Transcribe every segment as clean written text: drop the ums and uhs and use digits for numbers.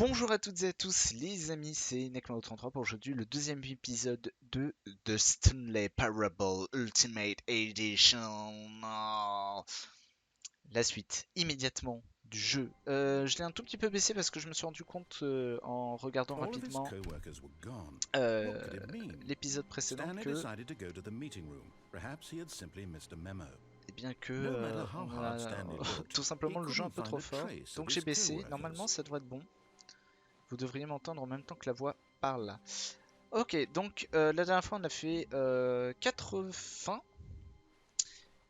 Bonjour à toutes et à tous les amis, c'est Necmao33 pour aujourd'hui le deuxième épisode de Stanley Parable Ultimate Edition. Oh. La suite, immédiatement, du jeu. Je l'ai un tout petit peu baissé parce que je me suis rendu compte en regardant rapidement l'épisode précédent que... Et bien que on a tout simplement le jeu un peu trop fort. Donc j'ai baissé, normalement ça devrait être bon. Vous devriez m'entendre en même temps que la voix parle. Ok, donc la dernière fois on a fait 4 fins.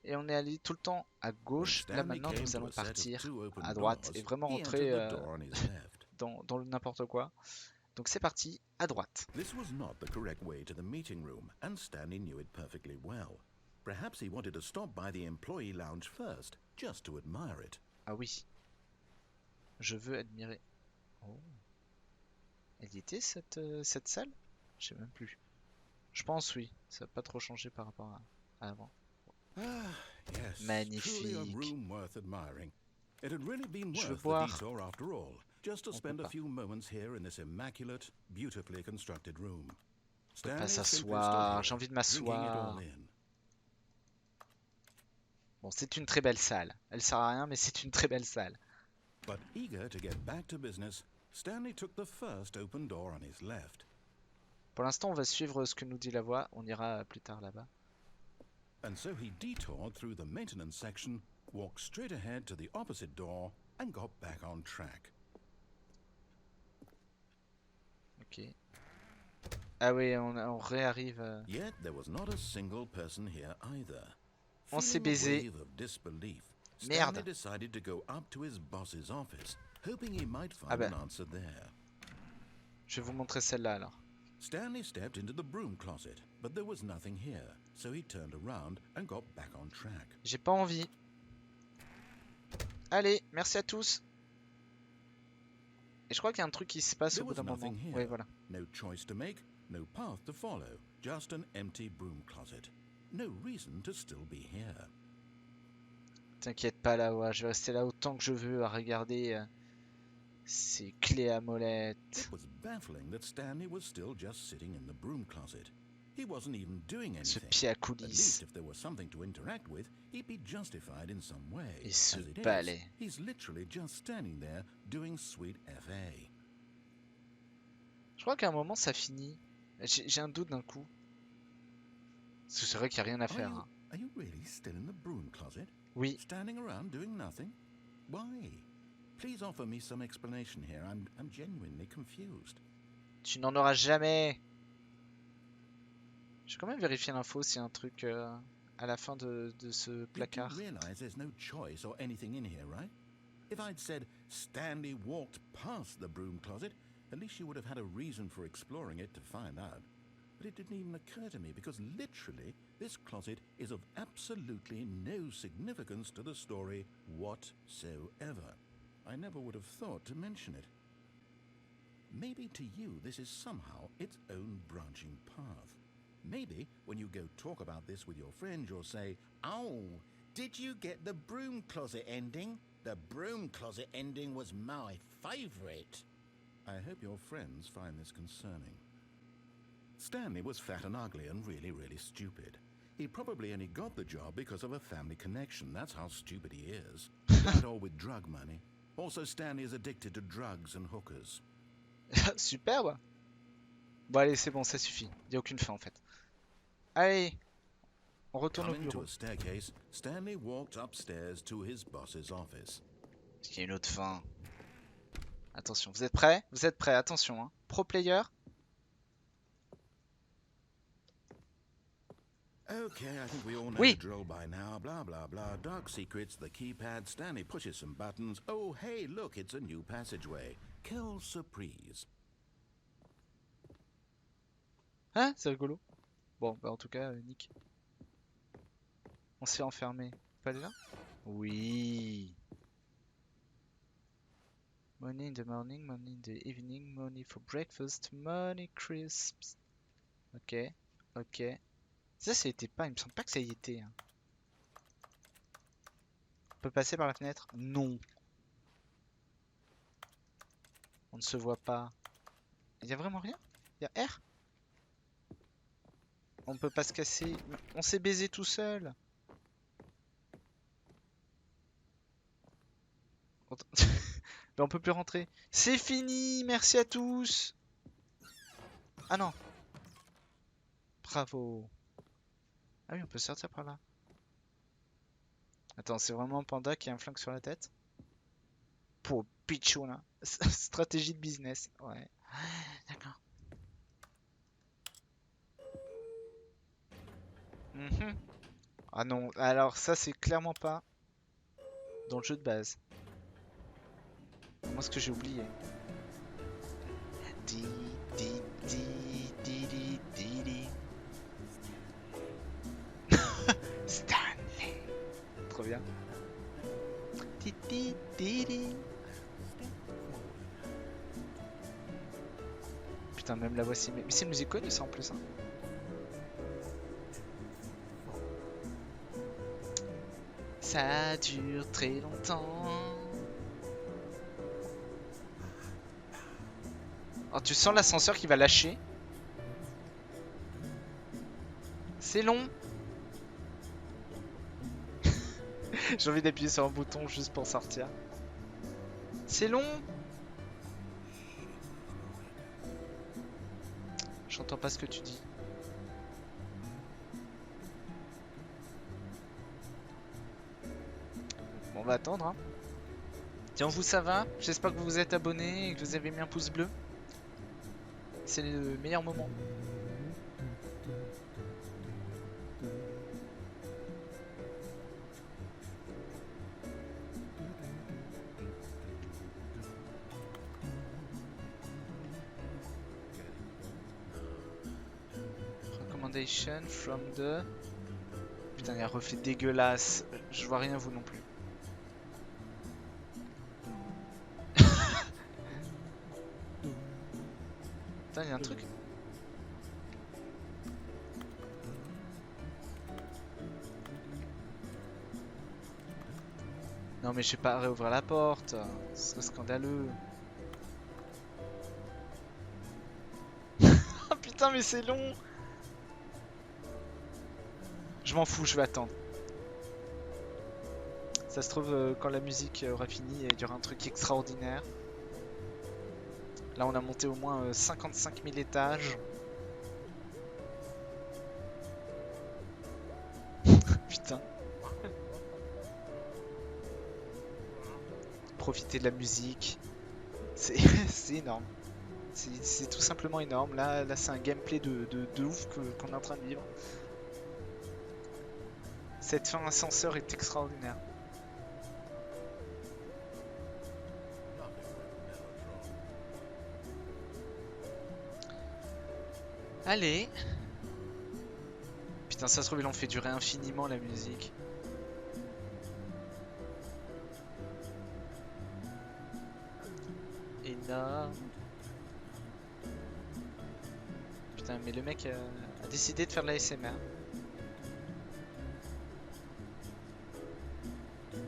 Et on est allé tout le temps à gauche. Là maintenant nous allons partir à droite et vraiment rentrer dans le n'importe quoi. Donc c'est parti, à droite. This was not the correct way to the meeting room, and Stanley knew it perfectly well. Perhaps he wanted to stop by the employee lounge first, just to admire it. Ah oui. Je veux admirer. Oh. Elle y était cette salle? Je sais même plus. Je pense oui. Ça n'a pas trop changé par rapport à avant. Yes, Magnifique. truly a room worth admiring. It had really been Je veux worth the boire. detour after all, just to On spend peut a pas. few moments here in this immaculate, beautifully constructed room. On peut pas Stanley simply stood s'asseoir. here, J'ai envie de drinking it all m'asseoir. in. Bon, c'est une très belle salle. Elle sert à rien, mais c'est une très belle salle. But eager to get back to business, Stanley took the first open door on his left. Pour l'instant, on va suivre ce que nous dit la voix. On ira plus tard là-bas. And so he detoured through the maintenance section, walked straight ahead to the opposite door, and got back on track. Ok. Ah oui, on réarrive. Yet there was not a single person here either. On s'est Feeling a baisé. wave of disbelief, Merde. Stanley decided to go up to his boss's office, hoping he might find Ah ben. an answer there. Je vais vous montrer celle-là alors. Stanley stepped into the broom closet, but there was nothing here, so he turned around and got back on track. J'ai pas envie. Allez, merci à tous. Et je crois qu'il y a un truc qui se passe There au bout was d'un moment. nothing Oui, here. voilà. No choice to make, no path to follow, just an empty broom closet. No reason to still be here. T'inquiète pas là, ouais. Je vais rester là autant que je veux à regarder ces clés à molette. It was baffling that Stanley was still just sitting in the broom closet. He wasn't even doing Ce anything. pied à At coulisses. least if there was something to interact with, he'd be justified in some way. Et ce As it balai. is, he's literally just standing there doing sweet FA. Je crois qu'à un moment ça finit. J'ai un doute d'un coup. Parce que c'est vrai qu'il n'y a rien à faire. Hein. Are you really still in the broom closet? Oui. Standing around doing nothing? Why? Please offer me some explanation here. I'm genuinely confused. Tu n'en auras jamais. Je vais quand même vérifier l'info s'il y a un truc à la fin de ce placard. You realize there's no choice or anything in here, right? If I'd said Stanley walked past the broom closet, at least you would have had a reason for exploring it to find out. But it didn't even occur to me because literally this closet is of absolutely no significance to the story whatsoever. I never would have thought to mention it. Maybe to you this is somehow its own branching path. Maybe when you go talk about this with your friend, you'll say, "Oh, did you get the broom closet ending? The broom closet ending was my favorite." I hope your friends find this concerning. Stanley was fat and ugly and really, really stupid. He probably only got the job because of a family connection. That's how stupid he is. That or with drug money. Also, Stanley is addicted to drugs and hookers. Superbe. Bon allez, c'est bon, ça suffit. Il n'y a aucune fin en fait. Allez, on retourne au Coming to bureau. a staircase, Stanley walked upstairs to his boss's office. Est-ce qu'il y a une autre fin? Attention, vous êtes prêts? Vous êtes prêts, attention. Hein. Pro player. Okay, I think we all know Oui. the drill by now. Blah, blah, blah. Dark secrets, the keypad. Stanley pushes some buttons. Oh, hey, look, it's a new passageway. Quelle surprise. Hein? C'est rigolo. Bon, bah en tout cas, Nick. On s'est enfermé. Pas là? Oui. Money in the morning, money in the evening, money for breakfast, money crisps. Ok, ok. Ça était pas, il me semble pas que ça y était. Hein. On peut passer par la fenêtre? Non. On ne se voit pas. Il y a vraiment rien? Il y a R? On peut pas se casser. On s'est baisé tout seul. Mais on peut plus rentrer. C'est fini, merci à tous. Ah non. Bravo. Ah oui, on peut sortir par là. Attends, c'est vraiment un panda qui a un flingue sur la tête? Pour Pichou là. Stratégie de business. Ouais. D'accord. Mhm. Ah non, alors ça c'est clairement pas dans le jeu de base. Moi ce que j'ai oublié. Di, di, di, di, di, di, di. Stanley. Trop bien. Di, di, di, di. Putain, même la voix si... Mais c'est une musique connue ça en plus. Hein. Ça dure très longtemps. Oh, tu sens l'ascenseur qui va lâcher. C'est long. J'ai envie d'appuyer sur un bouton juste pour sortir. C'est long. J'entends pas ce que tu dis. Bon, on va attendre. Hein. Tiens, vous, ça va? J'espère que vous vous êtes abonnés et que vous avez mis un pouce bleu. C'est le meilleur moment. Recommendation from the... Putain, il y a un reflet dégueulasse. Je vois rien, vous non plus. Putain, il y a un truc. Non, mais je sais pas réouvrir la porte. Ce serait scandaleux. Oh putain, mais c'est long. Je m'en fous, je vais attendre. Ça se trouve, quand la musique aura fini, il y aura un truc extraordinaire. Là, on a monté au moins 55 000 étages. Putain. Profiter de la musique. C'est énorme. C'est tout simplement énorme. Là c'est un gameplay de ouf qu'on est en train de vivre. Cette fin ascenseur est extraordinaire. Allez. Putain, ça se trouve, ils l'ont fait durer infiniment la musique. Énorme. Putain, mais le mec a décidé de faire de la SMR.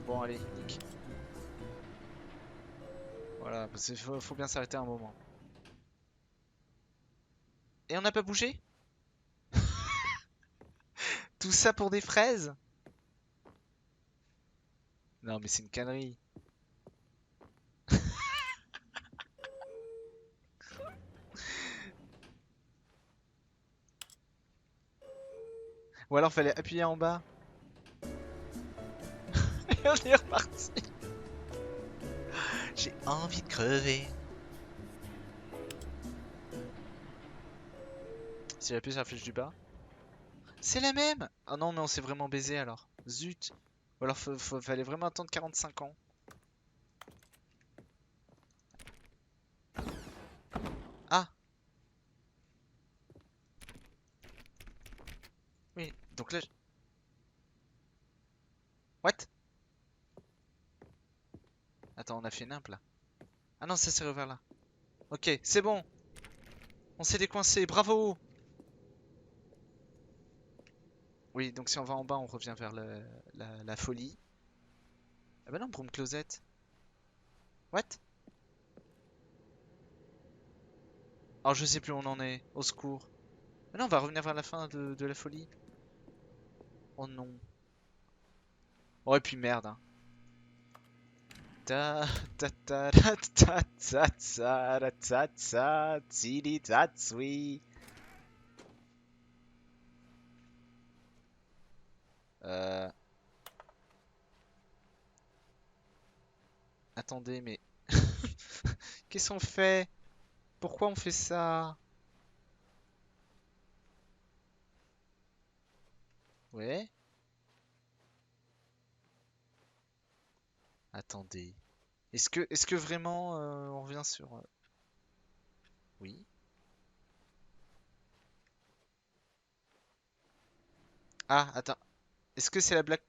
Bon, allez, nique. Voilà, parce qu'il faut bien s'arrêter un moment. Et on n'a pas bougé? Tout ça pour des fraises? Non, mais c'est une connerie. Ou alors fallait appuyer en bas. Et on est reparti. J'ai envie de crever. Si j'appuie sur la flèche du bas. C'est la même! Ah non, mais on s'est vraiment baisé alors. Zut! Ou alors fallait vraiment attendre 45 ans. Ah! Oui, donc là... What? Attends, on a fait une imp là. Ah non, ça s'est rouvert là. Ok, c'est bon! On s'est décoincé, bravo! Oui, donc si on va en bas, on revient vers la folie. Ah bah non, broom closet. What? Oh, je sais plus où on en est. Au secours. Mais non, on va revenir vers la fin de la folie. Oh non. Oh, et puis merde. Hein. Ta ta ta ta ta ta ta ta ta ta tili tatsui. Attendez, mais qu'est-ce qu'on fait? Pourquoi on fait ça? Ouais. Attendez. Est-ce que vraiment on revient sur oui. Ah, attends. Est-ce que c'est la blague?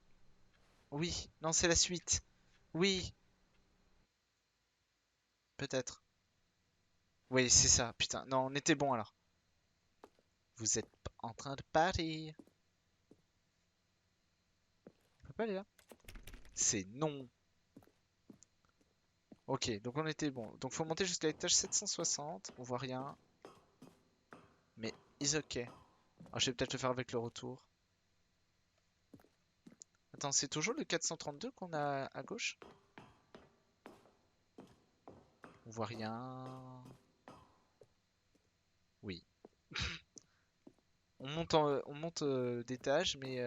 Oui. Non, c'est la suite. Oui, peut-être. Oui, c'est ça. Putain. Non, on était bon alors. Vous êtes en train de partir. On peut pas aller là? C'est non. Ok, donc on était bon. Donc faut monter jusqu'à l'étage 760. On voit rien. Mais is ok. Alors, je vais peut-être le faire avec le retour. Attends, c'est toujours le 432 qu'on a à gauche? On voit rien. Oui. On monte d'étage, mais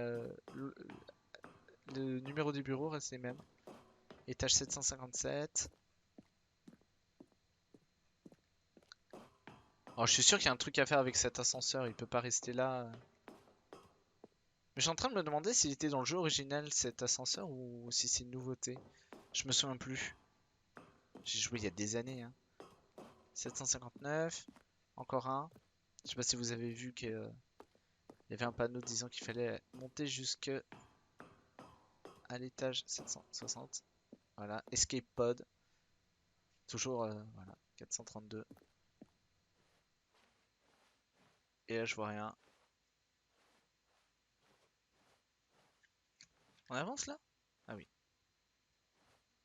le numéro du bureau reste les mêmes. Étage 757. Alors, je suis sûr qu'il y a un truc à faire avec cet ascenseur. Il peut pas rester là. Mais je suis en train de me demander s'il était dans le jeu original cet ascenseur ou si c'est une nouveauté. Je me souviens plus. J'ai joué il y a des années. Hein. 759. Encore un. Je sais pas si vous avez vu qu'il y avait un panneau disant qu'il fallait monter jusqu'à l'étage 760. Voilà. Escape pod. Toujours, voilà. 432. Et là, je vois rien. On avance là? Ah oui.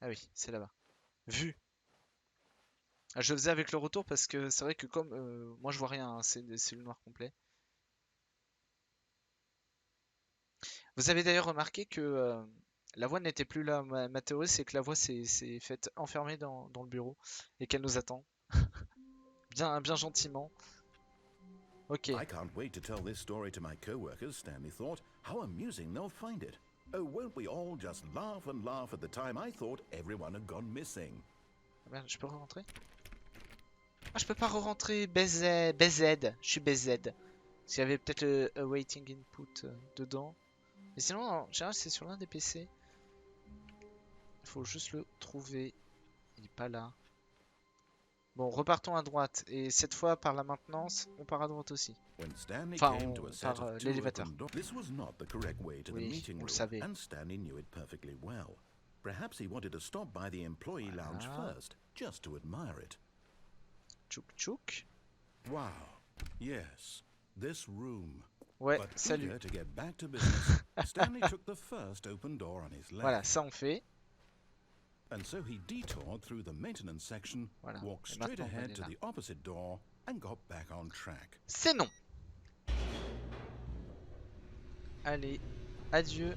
Ah oui, c'est là-bas. Vu. Ah, je le faisais avec le retour parce que c'est vrai que comme moi je vois rien, hein, c'est le noir complet. Vous avez d'ailleurs remarqué que la voix n'était plus là. Ma théorie c'est que la voix s'est faite enfermer dans le bureau et qu'elle nous attend. Bien, bien gentiment. Ok. I can't wait to tell this story to my co-workers, Stanley thought. How amusing they'll find it. Oh, won't we all just laugh and laugh at the time I thought everyone had gone missing. Ah merde, je peux re-rentrer? Ah, je peux pas re-rentrer. BZ, BZ. Je suis BZ. Parce qu'il y avait peut-être le awaiting input dedans. Mais sinon, en général, c'est sur l'un des PC. Il faut juste le trouver. Il est pas là. Bon, repartons à droite. Et cette fois, par la maintenance, on part à droite aussi. Enfin, on part l'élévateur. This was not the correct way to the Oui, meeting on le room, savait. and Stanley knew it perfectly well. Perhaps he wanted to stop by the employee lounge first, just to admire it. Tchouk tchouk. Wow. Yes, this room. Ouais, But salut. eager to get back to business, Stanley took the first open door on his left. Voilà, ça on fait. And so he detoured through the maintenance section, Voilà. walked Et straight maintenant, on va ahead aller to là. the opposite door, and got back on track. C'est non. Allez, adieu.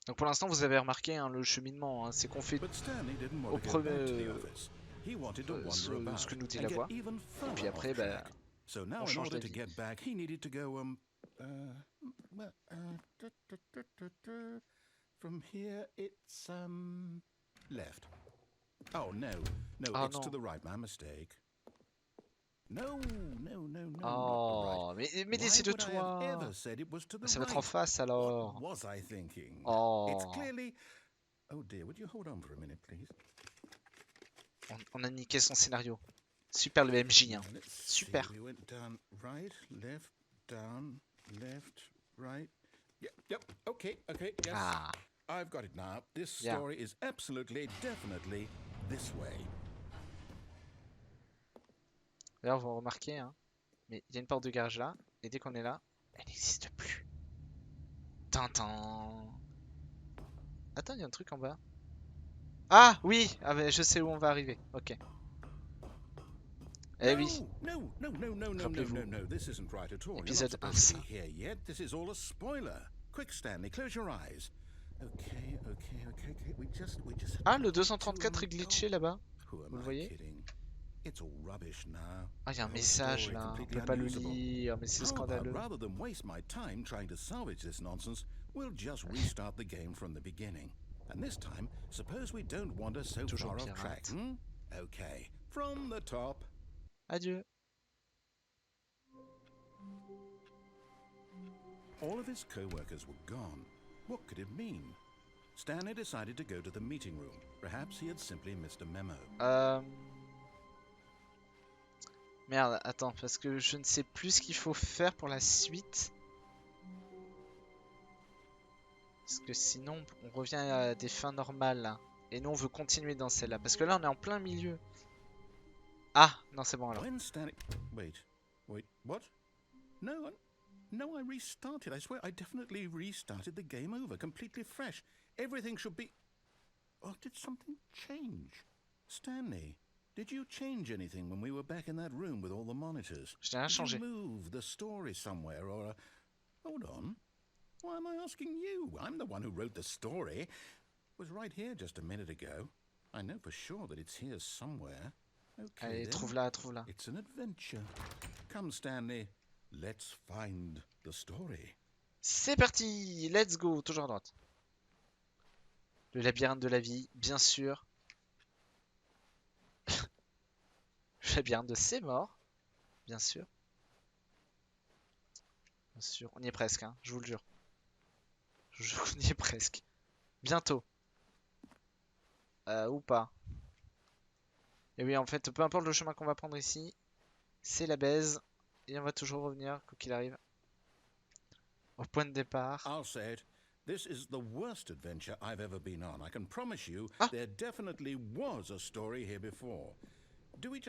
Donc pour l'instant, vous avez remarqué hein, le cheminement, hein, c'est qu'on fait But Stanley didn't want au to go back to premier the office. He wanted to wander ce que about nous dit and la get voix. even Et further puis après, off bah, track. So now, on in change order to d'avis. get back, he needed to go from here it's left. Oh no, Oh it's to non. the right. My mistake. No, not the right. Oh, mais décide-toi. Why would I have ever said it was to the Ça va être en right? face What alors. was I thinking? It's Oh, clearly. Oh dear, would you hold on for a minute, please? on a niqué son scénario. Super le MJ, hein. Let's Super. see. We went down, right, left, down, left, right. Yep. Okay. Yes. Ah, I've got it now. This bien. story is absolutely, definitely this way. D'ailleurs, vous remarquez, hein, mais il y a une porte de garage là, et dès qu'on est là, elle n'existe plus. Tintin. Attends, il y a un truc en bas. Ah, oui, ah, mais je sais où on va arriver. Ok. Eh oui. No, no, no, no, no, no, Rappelez-vous. no, no. This isn't right at all. You're not Épisode supposed to 1. be here yet. This is all a spoiler. Quick, Stanley, close your eyes. Okay. We just. Ah, le 234 est glitché là-bas. Who Vous am le I voyez? kidding? It's all rubbish now. Ah, il y a un The whole message story là. On completely peut pas le unusable. lire, mais c'est How about, scandaleux. rather than waste my time trying to salvage this nonsense, we'll just restart the game from the beginning. And this time, suppose we don't wander so Toujours far off track. pirate. Okay, from the top. Adieu. All of his co-workers were gone. What could it mean? Stanley decided to go to the meeting room. Perhaps he had simply missed a memo. Merde, attends, parce que je ne sais plus ce qu'il faut faire pour la suite. Parce que sinon, on revient à des fins normales. Là. Et nous, on veut continuer dans celle-là. Parce que là, on est en plein milieu. Ah, non, c'est bon alors. When Stanley... Wait, what? No, I restarted. I swear, I definitely restarted the game over, completely fresh. Everything should be... Oh, did something change? Stanley, did you change anything when we were back in that room with all the monitors? Je n'ai rien changé. Did you move the story somewhere or... Hold on. Why am I asking you? I'm the one who wrote the story. It was right here just a minute ago. I know for sure that it's here somewhere. Okay, Allez, then. trouve-la, trouve-la. It's an adventure. Come, Stanley. Let's find the story. C'est parti, let's go, toujours à droite. Le labyrinthe de la vie, bien sûr. Le labyrinthe de ses morts, bien sûr. Bien sûr, on y est presque, hein, je vous le jure. Je vous jure qu'on y est presque. Bientôt. Ou pas. Et oui, en fait, peu importe le chemin qu'on va prendre ici, c'est la baise. Et on va toujours revenir, quoi qu'il arrive, au point de départ. I'll say it. This is the worst adventure I've ever been on. I can promise you there definitely was a story here before. Do we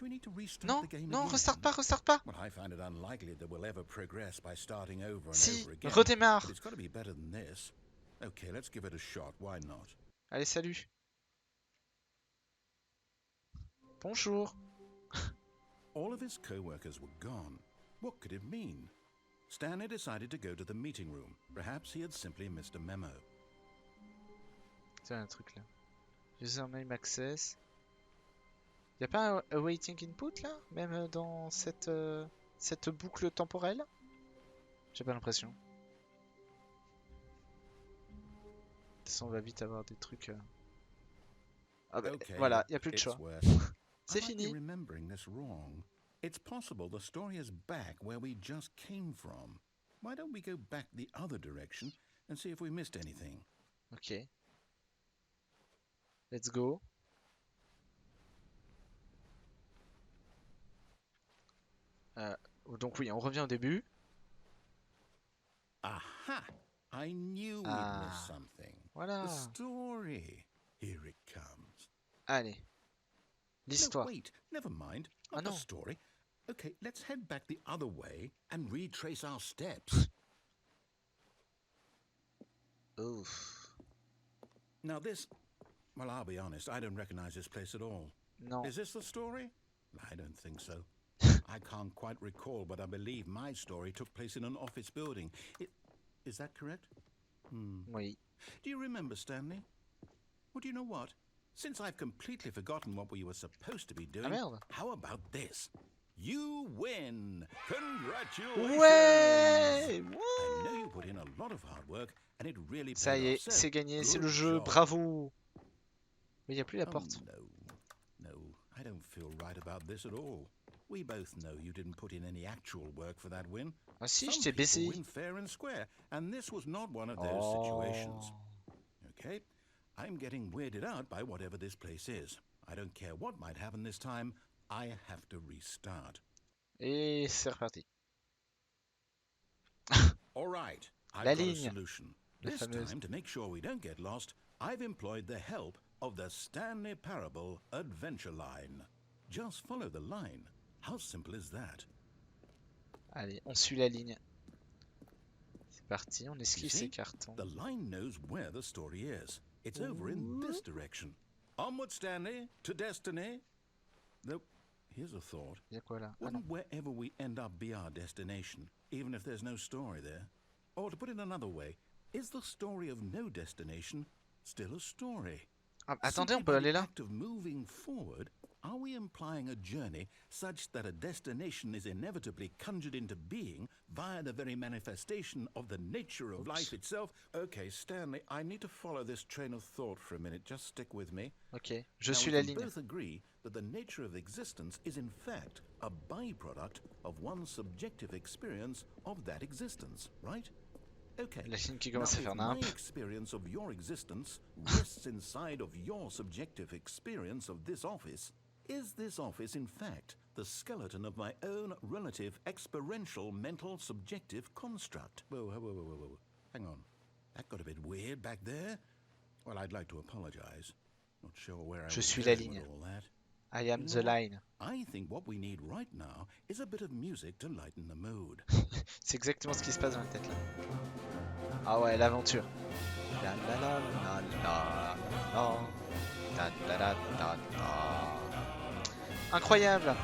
need to restart the game Non, again? restarte pas. Well, I find it unlikely that we'll ever progress by starting over and Si, over again. redémarre. But it's got to be better than this. Okay, let's give it a shot. Why not? Allez, salut. Bonjour. All of his co-workers were gone. What could it mean? Stanley decided to go to the meeting room. Perhaps he had simply missed a memo. Tiens, un truc là. Username access. Y'a pas un awaiting input là? Même dans cette boucle temporelle? J'ai pas l'impression. De toute façon, on va vite avoir des trucs. Ah bah, Okay, voilà, y a plus de choix. C'est fini. Remembering this wrong. It's possible the story is back where we just came from. Why don't we go back the other direction and see if we missed anything? Ok. Let's go. Donc oui, on revient au début. Aha! I knew we'd missed something. Voilà. The story. Here it comes. Allez. L'histoire. No, wait, never mind. Ah Not the non. story. Okay, let's head back the other way and retrace our steps. Oof. Now this... Well, I'll be honest, I don't recognize this place at all. Non. Is this the story? I don't think so. I can't quite recall, but I believe my story took place in an office building. Is that correct? Oui. Do you remember, Stanley? Well, do you know what? Since I've completely forgotten what we were supposed to be doing, merde. how about this? You win! Congratulations! Ouais! I know you put in a lot of hard work, and it really Ça y paid est, off. So, c'est gagné, c'est good le jeu, job. bravo! Mais il n'y a plus la Oh, porte. no, I don't feel right about this at all. We both know you didn't put in any actual work for that win. Ah si, je Some t'ai people baissé. win fair and square, and this was not one of those situations. Okay, I'm getting weirded out by whatever this place is. I don't care what might happen this time. I have to restart. Et c'est reparti. All right, I've La got a ligne. solution. La This fameuse. time, to make sure we don't get lost, I've employed the help of the Stanley Parable adventure line. Just follow the line. How simple is that? Allez, on suit la ligne. C'est parti, on You esquive see, ces cartons. the line knows where the story is. It's over in this direction. Onward, Stanley, to destiny. Nope, here's a thought. Il y a quoi là? Wouldn't wherever we end up be our destination, even if there's no story there? Or to put it another way, is the story of no destination still a story? Ah, attendez, on peut aller là? Act of moving forward, are we implying a journey such that a destination is inevitably conjured into being via the very manifestation of the nature of life itself? Okay, Stanley, I need to follow this train of thought for a minute. Just stick with me. Ok, je suis la ligne. We both agree that the nature of existence is in fact a byproduct of one's subjective experience of that existence, right? Okay. La ligne qui commence à faire My n'importe. experience of your existence rests inside of your subjective experience of this office. Is this office, in fact, the skeleton of my own relative experiential mental subjective construct? Whoa. Hang on. That got a bit weird back there. Well, I'd like to apologize. Not sure where Je suis la ligne. I am the line. I think what we need right now is a bit of music to lighten the mood. C'est exactement ce qui se passe dans la tête là. Ah ouais, l'aventure. La la la la la la la la la la la. Incroyable.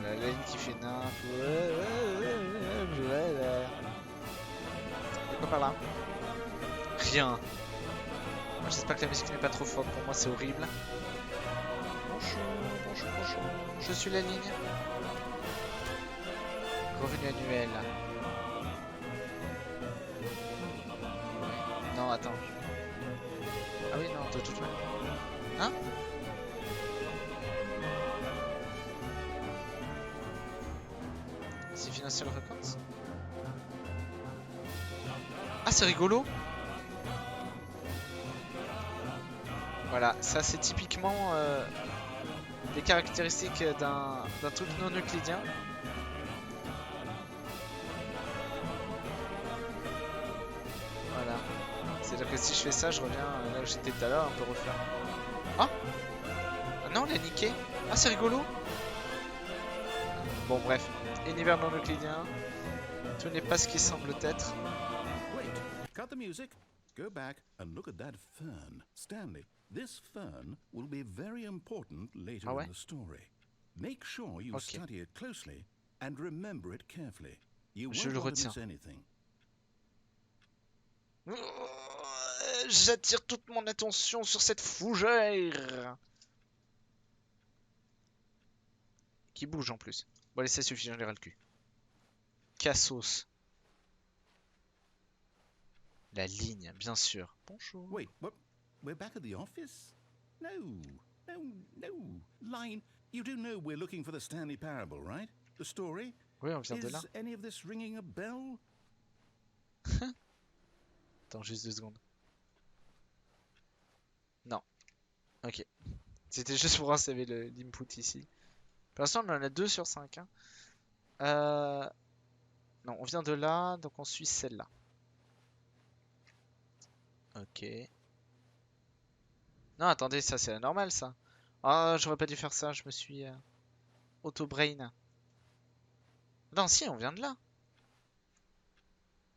La ligne qui fait nymphe. Et quoi par là? Rien. J'espère que la musique n'est pas trop forte. Pour moi, c'est horrible. Bonjour. Je suis la ligne. Revenu annuel. Non, attends. Ah oui, non, de toute manière. Hein? C'est Financial Records? Ah, c'est rigolo! Voilà, ça c'est typiquement des caractéristiques d'un truc non euclidien. Voilà. C'est-à-dire que si je fais ça, je reviens là où j'étais tout à l'heure, un peu refaire. Ah! Non, il a niqué. Ah, c'est rigolo! Bon, bref. Univers non euclidien. Tout n'est pas ce qui semble être. Wait, cut the music. Go back and look at that fern. Stanley, this fern will be very important later in the story. Make sure you study it closely and remember it carefully. You won't want to miss anything. J'attire toute mon attention sur cette fougère qui bouge en plus. Bon allez, ça suffit, j'en ai ras le cul. Cassos. La ligne, bien sûr. Bonjour. Wait, what? We're back at the office? No. Line, you do know we're looking for the Stanley Parable, right? The story? Oui, on vient de là. Is any of this ringing a bell? Attends, juste 2 secondes. Non. Ok. C'était juste pour voir s'il y avait l'input ici. Pour l'instant, on en a 2 sur 5. Hein. Non, on vient de là, donc on suit celle-là. Ok. Non, attendez, ça c'est normal ça. Ah, j'aurais pas dû faire ça, je me suis auto-brain. Non, si, on vient de là.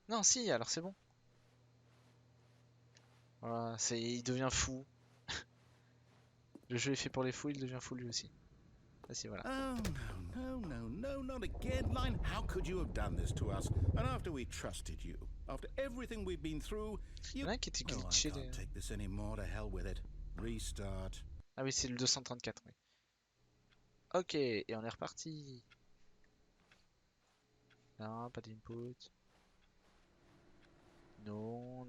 Non, si, alors c'est bon. Voilà, il devient fou. Le jeu est fait pour les fous, il devient fou lui aussi. Vas-y, voilà. Oh, no, not again, Line. How could you have done this to us? And after we trusted you, after everything we've been through, you... Il y en a qui était glitché. I can't take this anymore, to hell with it. Restart. Ah oui, c'est le 234, oui. Ok, et on est reparti. Non, pas d'input. Non.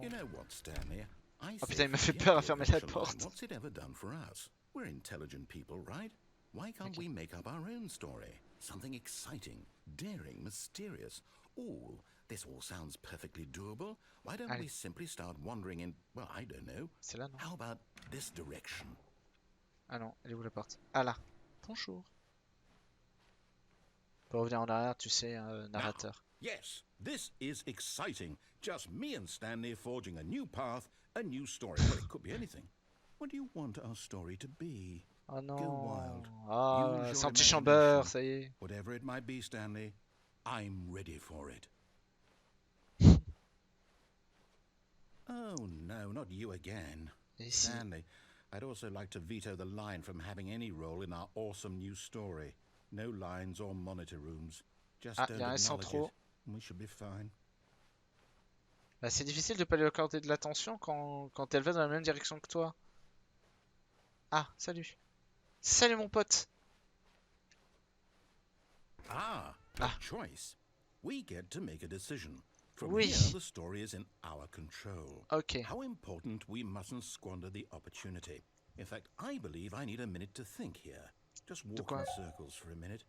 You know what, Stanley? Oh putain, il m'a fait peur à fermer la porte. What's it ever done for us? We're intelligent people, right? Why can't we make up our own story? Something exciting, daring, mysterious. Ooh, this all sounds perfectly doable. Why don't we simply start wandering in, well, I don't know. C'est là, non? How about this direction? Ah non, elle est où la porte? Ah là. Bonjour. Pour revenir en arrière, tu sais, narrateur. Yes, this is exciting. Just me and Stanley forging a new path, a new story. Well, it could be anything. What do you want our story to be? Oh non. Go wild. Ah, c'est anti-chambeur, ça y est. Whatever it might be, Stanley, I'm ready for it. Oh no, not you again. Stanley, I'd also like to veto the line from having any role in our awesome new story. No lines or monitor rooms. Just Ah, il y a un S en acknowledge trop. it, and we should be fine. Bah, c'est difficile de pas lui accorder de l'attention quand elle va dans la même direction que toi. Ah, salut. Salut mon pote. Ah, a choice. We get to make a decision. From Oui. here, the story is in our control. Ok. How important we mustn't squander the opportunity. In fact, I believe I need a minute to think here. Just walk in circles for a minute.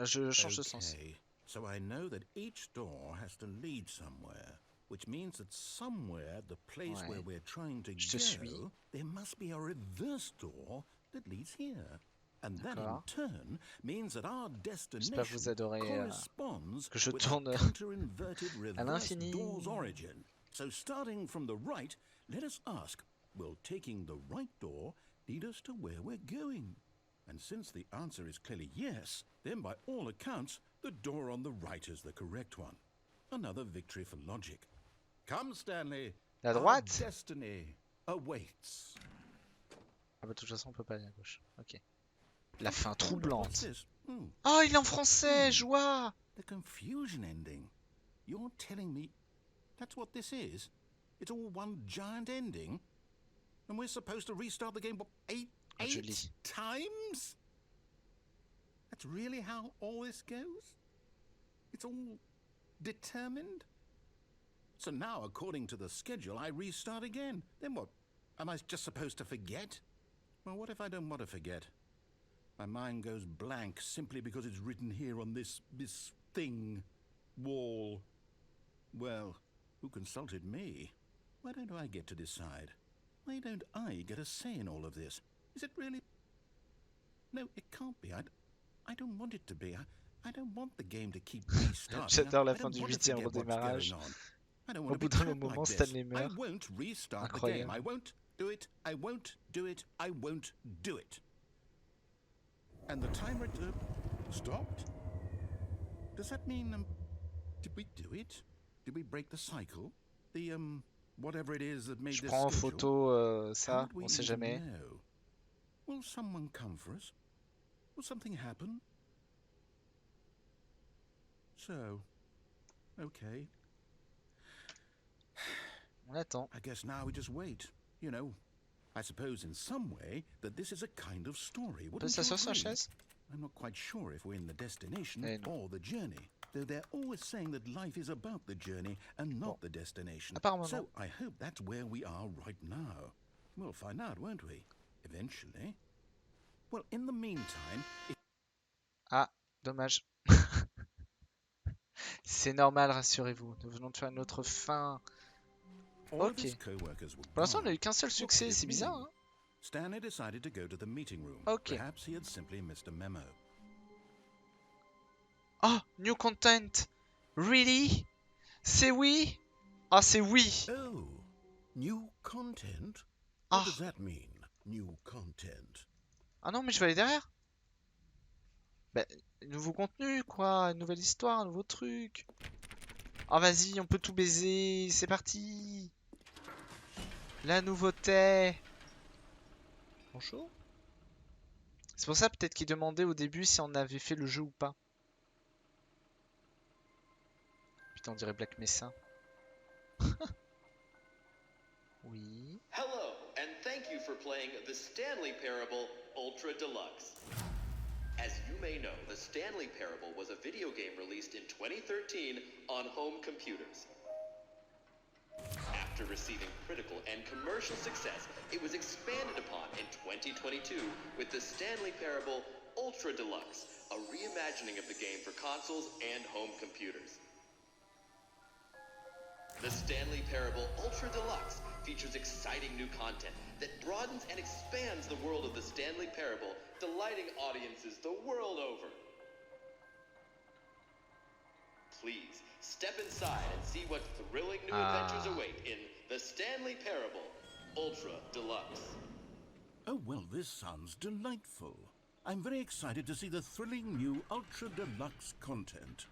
Je change de sens. Okay, so I know that each door has to lead somewhere, which means that somewhere, the place where we're trying to go, there must be a reverse door that leads here. And that in turn means that our destination corresponds que je with tourne the counter-inverted à reverse l'infini. door's origin. So starting from the right, let us ask, will taking the right door lead us to where we're going? And since the answer is clearly yes, then by all accounts, the door on the right is the correct one. Another victory for logic. Come, Stanley. La droite? Our destiny awaits. Ah bah de toute façon on peut pas aller à gauche. Ok. La fin troublante. Oh, il est en français, joie. The confusion ending. You're telling me that's what this is? It's all one giant ending? And we're supposed to restart the game eight times? That's really how all this goes? It's all determined? So now, according to the schedule, I restart again. Then what? Am I just supposed to forget? Well, what if I don't want to forget? My mind goes blank simply because it's written here on this thing, wall. Well, who consulted me? Why don't I get to decide? Why don't I get a say in all of this? Is it really? No, it can't be. I don't want it to be. I don't want the game to keep restarting. J'adore la fin du 8e redémarrage. Au bout d'un moment, Stanley meurt. I won't restart the game. I won't do it. I won't do it. I won't do it. And the timer stopped? Does that mean, did we do it? Did we break the cycle? The, whatever it is that made this schedule? Je prends en photo ça, on sait jamais. Know? Will someone come for us? Will something happen? So, okay. On attend. I guess now we just wait, you know. I suppose in some way that this is a kind of story. Wouldn't you agree? I'm not quite sure if we're in the destination or the journey, though they're always saying that life is about the journey and not the destination. So I hope that's where we are right now. We'll find out, won't we? Eventually. Well, in the meantime... Ah, dommage. C'est normal, rassurez-vous. Nous venons de faire notre fin. Ok. Pour l'instant, on n'a eu qu'un seul succès, c'est bizarre, hein? Stanley decided to go to the meeting room. Ok. Perhaps he had simply missed a memo. Oh, new content. Really? C'est oui? Ah, c'est oui. Oh, new content? What does that mean, new content? Ah non, mais je vais aller derrière. Bah, nouveau contenu, quoi. Une nouvelle histoire, un nouveau truc. Ah, vas-y, on peut tout baiser. C'est parti. La nouveauté. Bonjour. C'est pour ça peut-être qu'il demandait au début si on avait fait le jeu ou pas. Putain, on dirait Black Mesa. Oui. Hello, and thank you for playing the Stanley Parable Ultra Deluxe. As you may know, the Stanley Parable was a video game released in 2013 on home computers. After receiving critical and commercial success, it was expanded upon in 2022 with the Stanley Parable Ultra Deluxe, a reimagining of the game for consoles and home computers. The Stanley Parable Ultra Deluxe features exciting new content that broadens and expands the world of the Stanley Parable, delighting audiences the world over. Please, step inside and see what thrilling new adventures await in the Stanley Parable Ultra Deluxe. Oh, well, this sounds delightful. I'm very excited to see the thrilling new Ultra Deluxe content.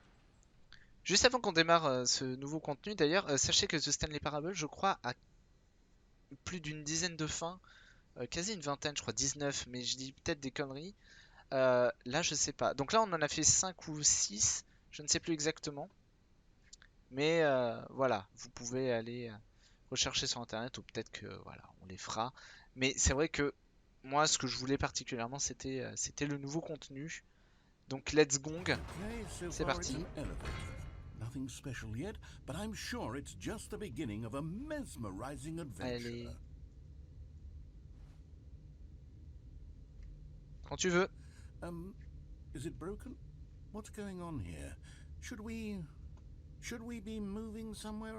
Juste avant qu'on démarre ce nouveau contenu, d'ailleurs, sachez que The Stanley Parable, je crois, a plus d'une dizaine de fins. quasi une vingtaine, je crois 19, mais je dis peut-être des conneries. Là, je sais pas. Donc là, on en a fait 5 ou 6, je ne sais plus exactement. Mais voilà, vous pouvez aller rechercher sur internet ou peut-être que voilà, on les fera. Mais c'est vrai que moi, ce que je voulais particulièrement, c'était le nouveau contenu. Donc let's gong, c'est parti. Nothing special yet, but I'm sure it's just the beginning of a mesmerizing adventure. Allez. Quand tu veux. Is it broken? What's going on here? Should we be moving somewhere?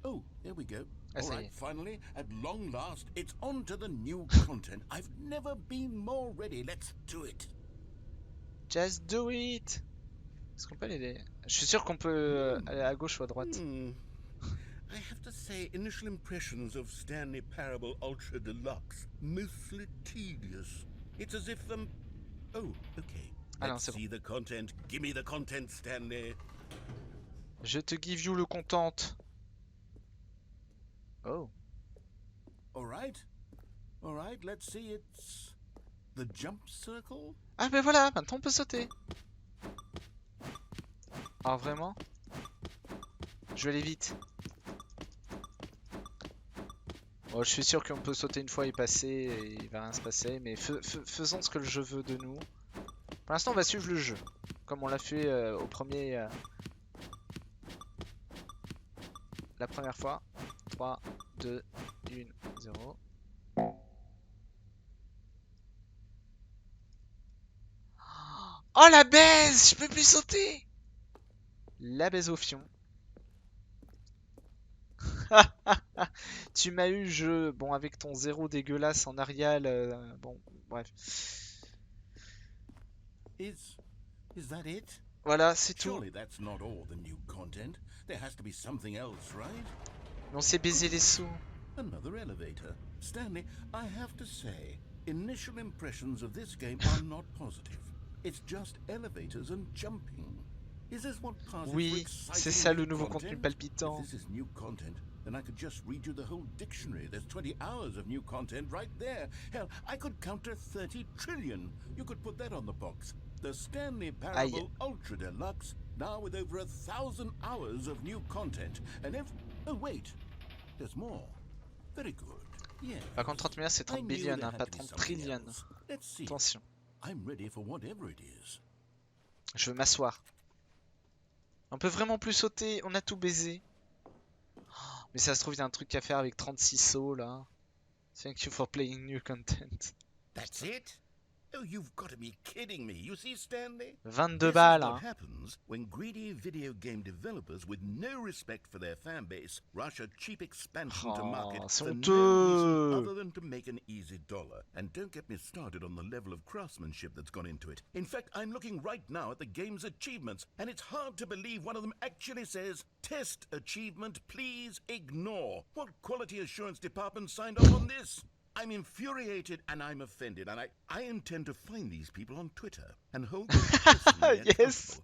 Oh, there we go. All right, finally, at long last, it's on to the new content. I've never been more ready. Let's do it. Just do it. Est-ce qu'on peut aller? Je suis sûr qu'on peut aller à gauche ou à droite. I have to say, initial impressions of Stanley Parable Ultra Deluxe, mostly tedious. It's as if oh, okay. Let's see the content. Give me the content, Stanley. Je te give you le content. Oh. All right, let's see. It's the jump circle. Ah ben voilà, maintenant on peut sauter. Alors vraiment, je vais aller vite. Bon, je suis sûr qu'on peut sauter une fois et passer et il va rien se passer, mais faisons ce que le jeu veut de nous. Pour l'instant, on va suivre le jeu, comme on l'a fait au premier, la première fois. 3, 2, 1, 0. Oh la baise! Je peux plus sauter! La baise au fion. Tu m'as eu, jeu. Bon, avec ton zéro dégueulasse en Arial. Bon, bref. Is that it? Voilà, c'est tout. Surely that's not all the new content. There has to be something else, right? On s'est baisé les sous. Another elevator. Stanley, I have to say, initial impressions of this game are not positive. It's just elevators and jumping. Is this what passes Oui, c'est ça le nouveau contenu palpitant. If this is new content, then I could just read you the whole dictionary. There's 20 hours of new content right there. Hell, I could counter 30 trillion. You could put that on the box. The Stanley Parable Ultra Deluxe, now with over 1,000 hours of new content. And oh wait, there's more. Very good. Yeah. Par contre, 30 milliards, c'est 30 billions, hein, pas 30 trillions. Attention. I'm ready for whatever it is. Je veux m'asseoir. On peut vraiment plus sauter, on a tout baisé. Oh, mais ça se trouve, il y a un truc à faire avec 36 sauts là. Thank you for playing new content. That's it? Oh, you've got to be kidding me. You see, Stanley? 22 balles, hein. What happens when greedy video game developers with no respect for their fan base rush a cheap expansion to market for no reason other than to make an easy dollar. And don't get me started on the level of craftsmanship that's gone into it. In fact, I'm looking right now at the game's achievements, and it's hard to believe one of them actually says, "Test achievement, please ignore." What quality assurance department signed off on this? I'm infuriated and I'm offended, and I intend to find these people on Twitter and hold them personally Yes.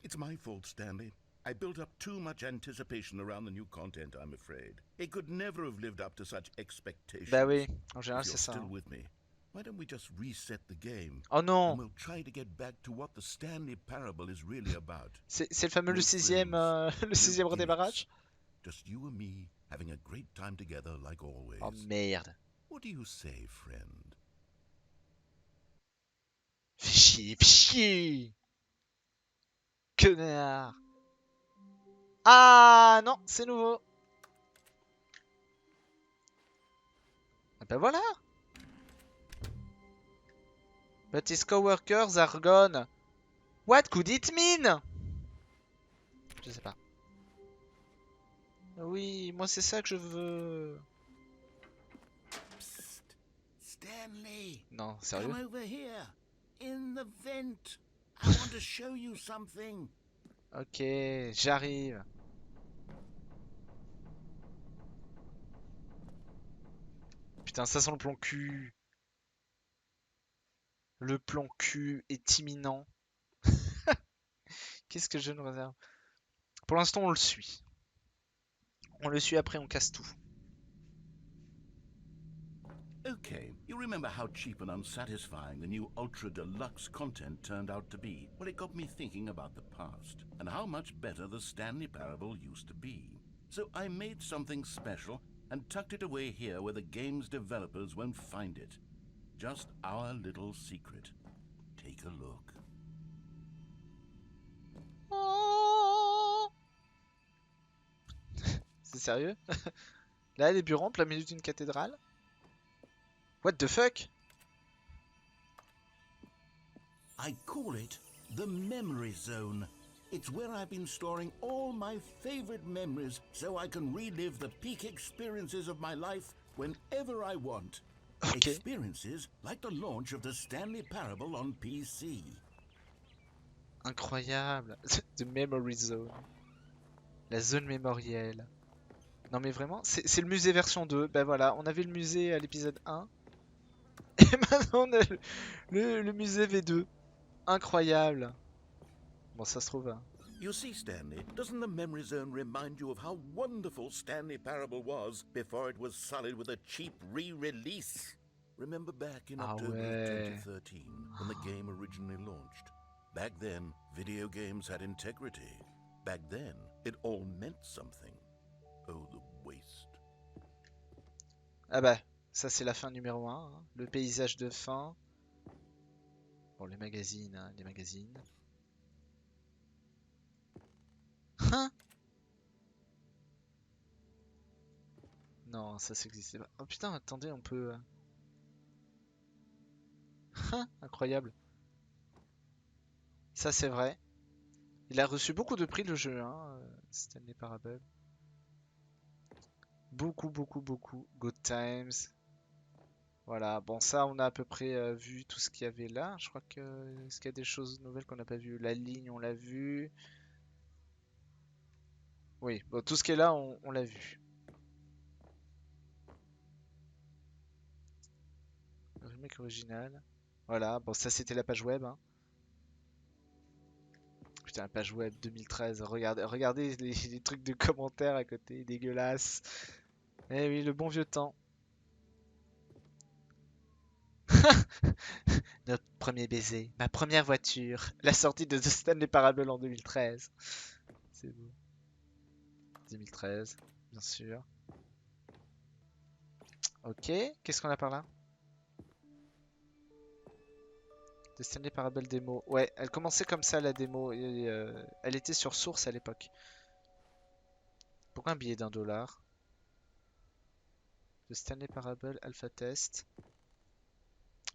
It's my fault, Stanley. I built up too much anticipation around the new content, I'm afraid. It could never have lived up to such expectations. Bah oui, en général c'est ça. Still with me. Why don't we just reset the game? Oh non. And we'll try to get back to what the Stanley Parable is really about. C'est le fameux le sixième redémarrage. Just you and me having a great time together like always. Oh merde. What do you say, friend? Fais chier. Connard. Ah non, c'est nouveau. Ah bah voilà. But his coworkers are gone. What could it mean? Je sais pas. Oui, moi c'est ça que je veux. Psst, Stanley. Non, sérieux? Come over here, in the vent. I want to show you something. Ok, j'arrive. Putain, ça sent le plan cul. Le plan cul est imminent. Qu'est-ce que je nous réserve? Pour l'instant, on le suit. On le suit, après on casse tout. Okay, you remember how cheap and unsatisfying the new Ultra Deluxe content turned out to be? Well, it got me thinking about the past and how much better the Stanley Parable used to be. So I made something special and tucked it away here where the game's developers won't find it. Just our little secret. Take a look. Oh. C'est sérieux? Là, les bureaux en plein milieu d'une cathédrale? What the fuck? I call it the memory zone. It's where I've been storing all my favorite memories so I can relive the peak experiences of my life whenever I want. Okay. Experiences like the launch of the Stanley Parable on PC. Incroyable. The Memory Zone. La zone mémorielle. Non mais vraiment, c'est le musée version 2. Ben voilà, on avait le musée à l'épisode 1. Et maintenant on a le musée V2. Incroyable. Bon, ça se trouve. Hein. You see, Stanley, doesn't the memory zone remind you of how wonderful Stanley Parable was before it was sullied with a cheap re-release? Remember back in October of 2013 when the game originally launched? Back then, video games had integrity. Back then, it all meant something. Oh, the waste. Ah bah, ça c'est la fin numéro 1. Hein. Le paysage de fin. Bon, les magazines, hein, les magazines. Hein? Non, ça n'existait pas. Oh putain, attendez, on peut... Incroyable. Ça c'est vrai. Il a reçu beaucoup de prix le jeu, hein, Stanley Parable. Beaucoup, beaucoup, beaucoup. Good Times. Voilà, bon ça on a à peu près vu tout ce qu'il y avait là. Je crois que... Est-ce qu'il y a des choses nouvelles qu'on n'a pas vues? La ligne, on l'a vu. Oui, bon, tout ce qui est là, on l'a vu. Le remake original. Voilà, bon ça c'était la page web. Hein. Putain, la page web 2013. Regardez les trucs de commentaires à côté, dégueulasse. Eh oui, le bon vieux temps. Notre premier baiser, ma première voiture, la sortie de The Stanley Parable en 2013. C'est beau. 2013, bien sûr. Ok, qu'est-ce qu'on a par là? The Stanley Parable démo. Ouais, elle commençait comme ça la démo. Et, elle était sur source à l'époque. Pourquoi un billet d'1 $? The Stanley Parable Alpha Test.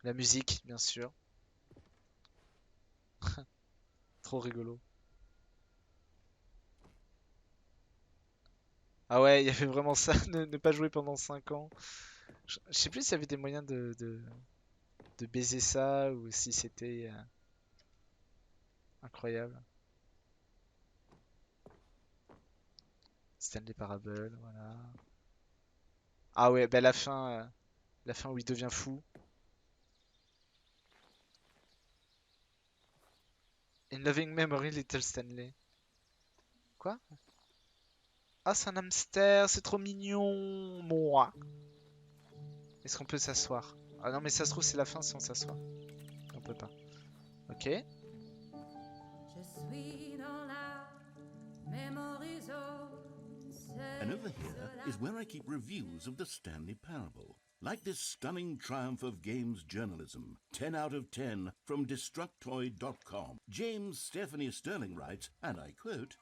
La musique, bien sûr. Trop rigolo. Ah ouais, il y avait vraiment ça, ne pas jouer pendant 5 ans. Je sais plus s'il y avait des moyens de baiser ça ou si c'était incroyable. Stanley Parable, voilà. Ah ouais, bah la fin où il devient fou. In Loving Memory, Little Stanley. Quoi? Ah, c'est un hamster, c'est trop mignon. Moi. Est-ce qu'on peut s'asseoir? Ah non, mais ça se trouve, c'est la fin si on s'assoit. On peut pas. Ok. And over here is where I keep reviews of the Stanley Parable. Like this stunning triumph of games journalism, 10 out of 10 from Destructoid.com. James Stephanie Sterling writes, and I quote,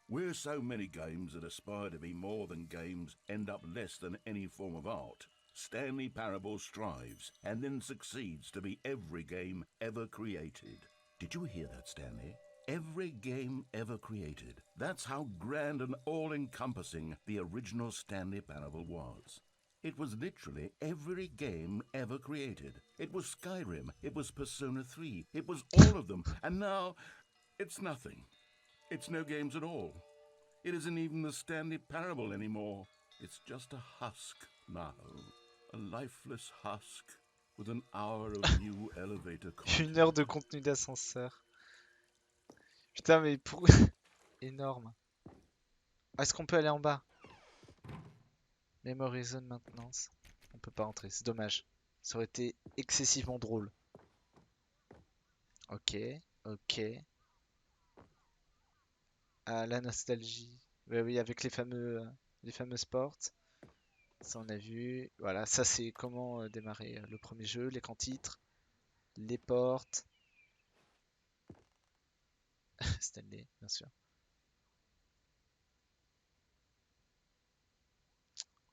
"Where so many games that aspire to be more than games end up less than any form of art, Stanley Parable strives and then succeeds to be every game ever created." Did you hear that, Stanley? Every game ever created. That's how grand and all-encompassing the original Stanley Parable was. It was literally every game ever created. It was Skyrim, it was Persona 3, it was all of them, and now it's nothing. It's no games at all. It isn't even the Stanley Parable anymore. It's just a husk now. A lifeless husk with an hour of new elevator content. 1 heure de contenu d'ascenseur. Putain, mais pour... Énorme. Est-ce qu'on peut aller en bas? Memory Zone maintenance. On peut pas entrer, c'est dommage. Ça aurait été excessivement drôle. Ok, ok. Ah, la nostalgie. Oui, oui, avec les fameux sports. Ça, on a vu. Voilà, ça, c'est comment démarrer le premier jeu, l'écran titre, les portes. Stanley, bien sûr.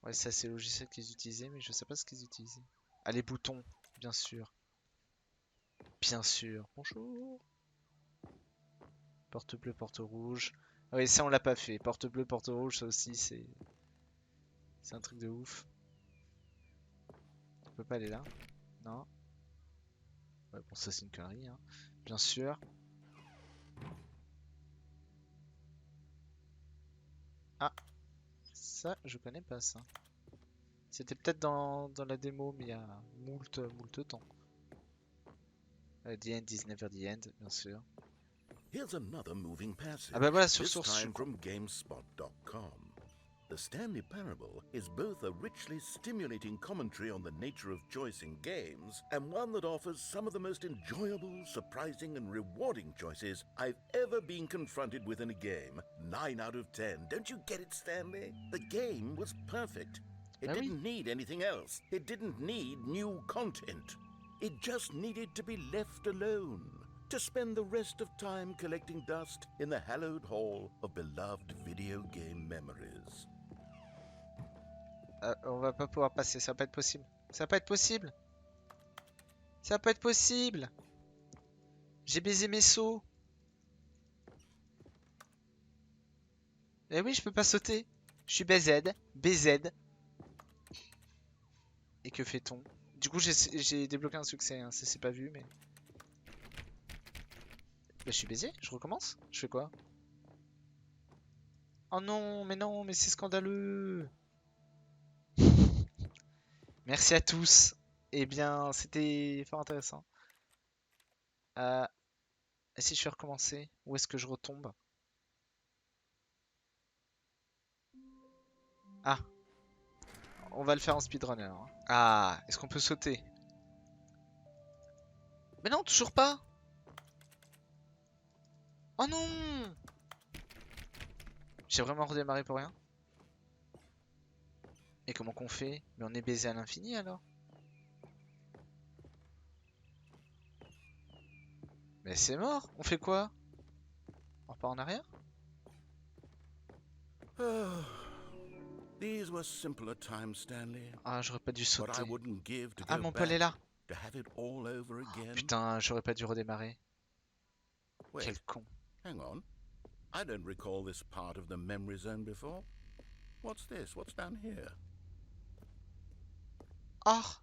Ouais, ça, c'est le logiciel qu'ils utilisaient, mais je sais pas ce qu'ils utilisaient. Ah, les boutons, bien sûr. Bien sûr. Bonjour. Porte bleue, porte rouge. Ah oui, ça, on l'a pas fait. Porte bleue, porte rouge, ça aussi, c'est un truc de ouf. On peut pas aller là? Non. Ouais, bon, ça, c'est une connerie, hein. Bien sûr. Ah, ça, je connais pas ça. C'était peut-être dans la démo, mais il y a moult temps. The end is never the end, bien sûr. Here's another moving passage, Ah bah voilà, sur this source. time from GameSpot.com. The Stanley Parable is both a richly stimulating commentary on the nature of choice in games and one that offers some of the most enjoyable, surprising, and rewarding choices I've ever been confronted with in a game. 9 out of 10. Don't you get it, Stanley? The game was perfect. It didn't need anything else. It didn't need new content. It just needed to be left alone, to spend the rest of time collecting dust in the hallowed hall of beloved video game memories. On va pas pouvoir passer, ça va pas être possible. Ça va pas être possible. Ça va pas être possible. J'ai baisé mes sauts. Eh oui, je peux pas sauter. Je suis BZ. BZ. Et que fait-on? Du coup, j'ai débloqué un succès, hein. Ça s'est pas vu, mais... Bah, je suis baisé, je recommence. Je fais quoi? Oh non, mais c'est scandaleux. Merci à tous. Eh bien, c'était fort intéressant. Et si je fais recommencer, où est-ce que je retombe? Ah, on va le faire en speedrunner, hein. Ah, est-ce qu'on peut sauter? Mais non, toujours pas. Oh non! J'ai vraiment redémarré pour rien? Et comment qu'on fait? Mais on est baisé à l'infini alors? Mais c'est mort, on fait quoi? On repart en arrière? These were simpler times, Stanley. Ah, j'aurais pas dû What I sauter. wouldn't give to Ah, go mon poil est back, là. to have it all over again. Putain, j'aurais pas dû redémarrer. Wait, Quel con. hang on. I don't recall this part of the memory zone before. What's this? What's down here? Ah!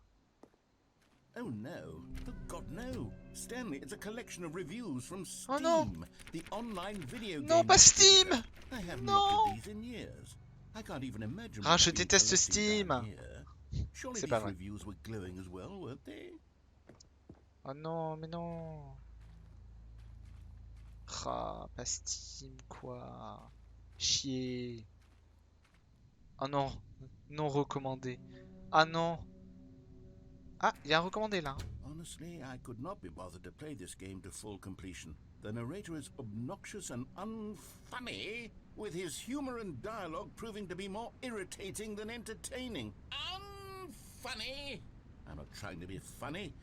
Oh no. Oh God, no. Stanley, it's a collection of reviews from Steam, Oh non. the online video game Non, pas Steam! distributor. I haven't Non. looked at these in years. I can't even imagine Ah, what's je been déteste collected Steam. down here. Surely C'est these pas vrai. reviews were glowing as well, weren't they? Oh non, mais non. Ah, pas Steam, quoi. Chier. Oh non. Non recommandé. Ah non. Ah, il y a un recommandé là. Honestly, I could not be bothered to play this game to full completion. The narrator is obnoxious and unfunny, with his humor and dialogue proving to be more irritating than entertaining. Unfunny? I'm not trying to be funny.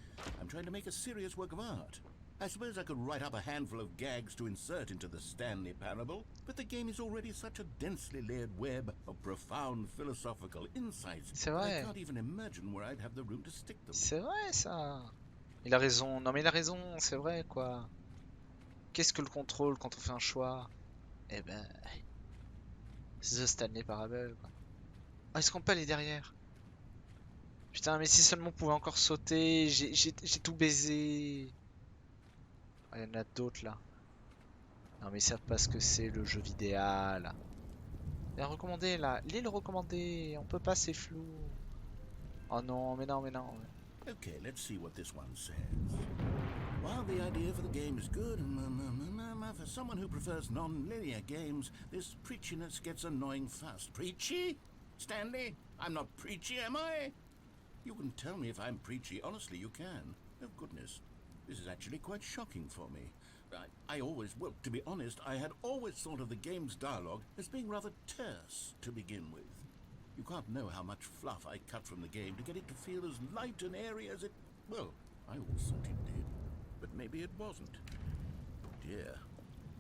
I'm trying to make a serious work of art. I suppose I could write up a handful of gags to insert into the Stanley Parable, but the game is already such a densely layered web of profound philosophical insights C'est that I vrai. can't even imagine where I'd have the room to stick them. C'est vrai ça. Il a raison. Non mais il a raison, c'est vrai quoi. Qu'est-ce que le contrôle quand on fait un choix? Eh ben... C'est The Stanley Parable quoi. Ah, est-ce qu'on peut aller derrière? Putain, mais si seulement on pouvait encore sauter. J'ai tout baisé. Ah, il y en a d'autres là. Non mais ils savent pas ce que c'est le jeu vidéal. Il y a un recommandé là. L'île recommandée. On peut pas, c'est flou. Oh non, mais non, mais non. Okay, let's see what this one says. While the idea for the game is good, for someone who prefers non-linear games, this preachiness gets annoying fast. Preachy? Stanley? I'm not preachy, am I? You can tell me if I'm preachy. Honestly, you can. Oh, goodness. This is actually quite shocking for me. I always, well, to be honest, I had always thought of the game's dialogue as being rather terse to begin with. You can't know how much fluff I cut from the game to get it to feel as light and airy as it... Well, I always thought it did. But maybe it wasn't. Dear,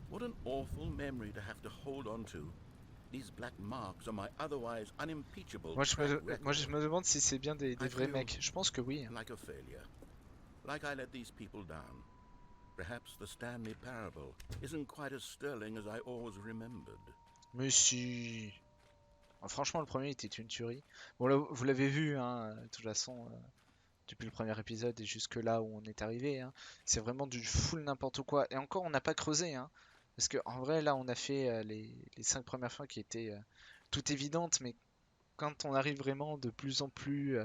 what an awful memory to have to hold on to. These black marks are my otherwise unimpeachable. Moi je me demande si c'est bien des vrais mecs. Je pense que oui. Like a failure. Like I let these people down. Perhaps the Stanley Parable isn't quite as sterling as I always remembered. Mais si. Franchement, le premier était une tuerie. Bon, là, vous l'avez vu, hein, de toute façon, depuis le premier épisode et jusque là où on est arrivé. Hein, c'est vraiment du full n'importe quoi. Et encore, on n'a pas creusé. Hein, parce que en vrai, là, on a fait les 5 premières fins qui étaient toutes évidentes. Mais quand on arrive vraiment de plus en plus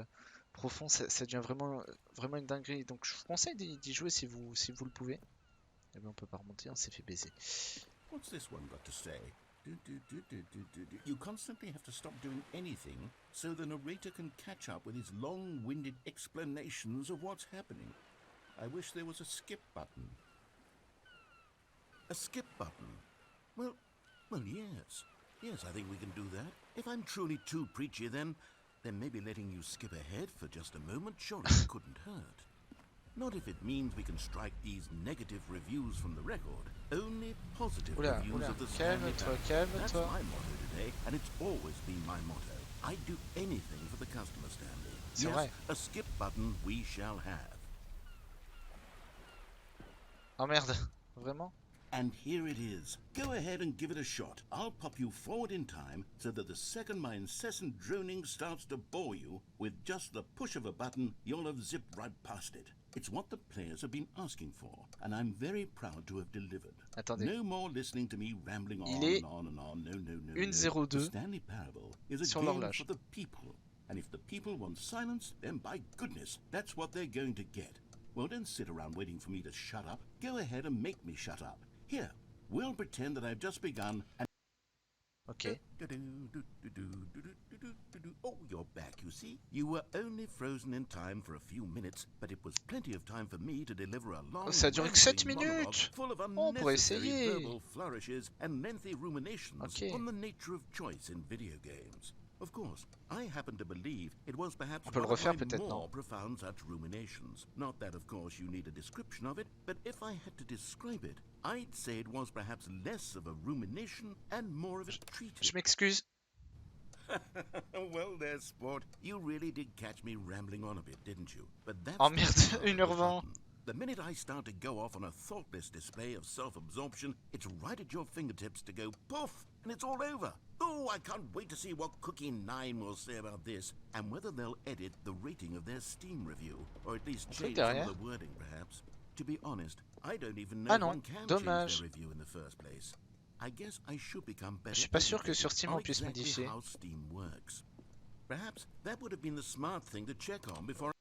profond, ça devient vraiment une dinguerie. Donc, je vous conseille d'y jouer si vous le pouvez. Et bien, on peut pas remonter, on s'est fait baiser. What's this one got to say? You constantly have to stop doing anything so the narrator can catch up with his long-winded explanations of what's happening. I wish there was a skip button. A skip button? Well, yes. Yes, I think we can do that. If I'm truly too preachy, then maybe letting you skip ahead for just a moment surely couldn't hurt. Not if it means we can strike these negative reviews from the record. Only positive reviews of the Stanley Parable. That's my motto today, and it's always been my motto. I'd do anything for the customer, Stanley. Yes, vrai. A skip button we shall have. Oh merde, vraiment? And here it is. Go ahead and give it a shot. I'll pop you forward in time so that the second my incessant droning starts to bore you, with just the push of a button, you'll have zipped right past it. It's what the players have been asking for, and I'm very proud to have delivered. Attendez. No more listening to me rambling on Il est and on and on. No. 1-0-2 The Stanley Parable is a sur game l'horloge. for the people. And if the people want silence, then by goodness, that's what they're going to get. Well, don't sit around waiting for me to shut up. Go ahead and make me shut up. Here, we'll pretend that I've just begun and... Ok. Oh, you're back, you see. You were only frozen in time for a few minutes, but it was plenty of time for me to deliver a long, Ça a duré que 7 monologue minutes. full of On pourrait unnecessary essayer. verbal flourishes and lengthy ruminations Ok. on the nature of choice in video games. Of course, I happen to believe it was perhaps On peut le one of refaire my peut-être, more non? profound such ruminations. Not that, of course, you need a description of it, but if I had to describe it, I'd say it was perhaps less of a rumination and more of a treatise. Je m'excuse. Well there, sport. You really did catch me rambling on a bit, didn't you? But that's Oh merde, the power of the 1h20. button. The minute I start to go off on a thoughtless display of self-absorption, it's right at your fingertips to go poof, and it's all over. Oh, I can't wait to see what Cookie 9 will say about this, and whether they'll edit the rating of their Steam review, or at least change some of the wording, perhaps. To be honest, I don't even know if one can change their review in the first place. I guess I should become better. Je suis pas sûr que sur Steam on puisse modifier. How Steam works. Perhaps that would have been the smart thing to check on before.